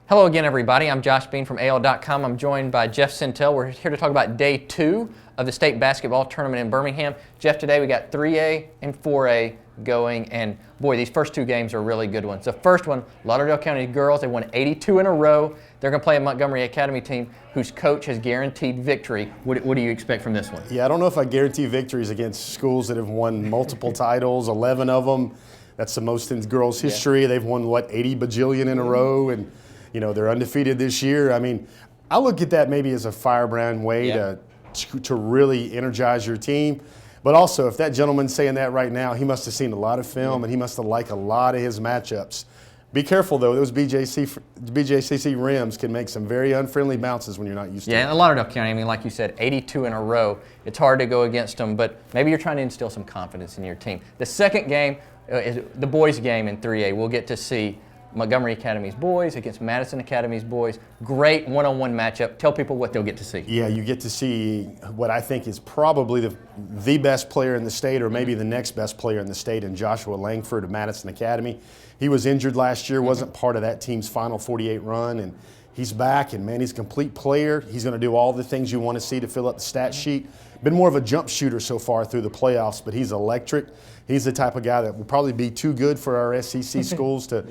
Hello again, everybody. I'm Josh Bean from AL.com. I'm joined by Jeff Sintel. We're here to talk about day 2 of the state basketball tournament in Birmingham. Jeff, today we got 3A and 4A going, and boy, these first 2 games are really good ones. The first one, Lauderdale County girls, they won 82 in a row. They're going to play a Montgomery Academy team whose coach has guaranteed victory. What do you expect from this one? Yeah, I don't know if I guarantee victories against schools that have won multiple titles, 11 of them. That's the most in girls' history. Yeah. They've won, 80 bajillion in a row, and they're undefeated this year. I mean, I look at that maybe as a firebrand way to really energize your team. But also, if that gentleman's saying that right now, he must have seen a lot of film and he must have liked a lot of his matchups. Be careful, though. Those BJCC rims can make some very unfriendly bounces when you're not used to it. Yeah, and Lauderdale County, I mean, like you said, 82 in a row. It's hard to go against them, but maybe you're trying to instill some confidence in your team. The second game is the boys' game in 3A. We'll get to see Montgomery Academy's boys against Madison Academy's boys. Great one-on-one matchup. Tell people what they'll get to see. Yeah, you get to see what I think is probably the best player in the state, or maybe the next best player in the state, in Joshua Langford of Madison Academy. He was injured last year, wasn't part of that team's Final 48 run, and he's back, and man, he's a complete player. He's going to do all the things you want to see to fill up the stat sheet. Been more of a jump shooter so far through the playoffs, but he's electric. He's the type of guy that will probably be too good for our SEC schools to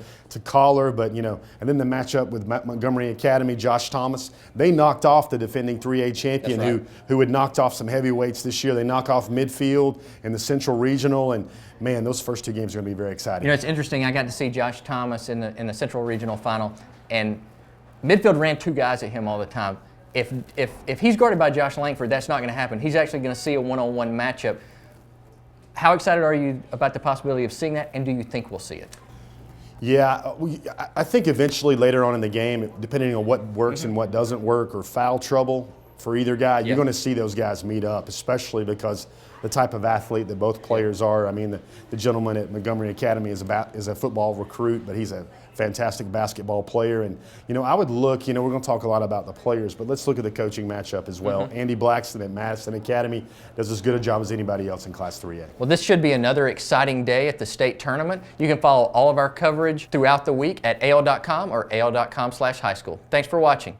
collar, but and then the matchup with Montgomery Academy, Josh Thomas, they knocked off the defending 3A champion who had knocked off some heavyweights this year. They knock off Midfield in the Central Regional, and man, those first 2 games are going to be very exciting. It's interesting. I got to see Josh Thomas in the Central Regional final, and Midfield ran 2 guys at him all the time. If he's guarded by Josh Langford, that's not going to happen. He's actually going to see a one-on-one matchup. How excited are you about the possibility of seeing that, and do you think we'll see it? Yeah, I think eventually later on in the game, depending on what works and what doesn't work, or foul trouble for either guy, you're going to see those guys meet up, especially because the type of athlete that both players are. I mean, the gentleman at Montgomery Academy is a football recruit, but he's a fantastic basketball player. And, I would look, we're going to talk a lot about the players, but let's look at the coaching matchup as well. Andy Blackston at Madison Academy does as good a job as anybody else in Class 3A. Well, this should be another exciting day at the state tournament. You can follow all of our coverage throughout the week at AL.com or AL.com/highschool. Thanks for watching.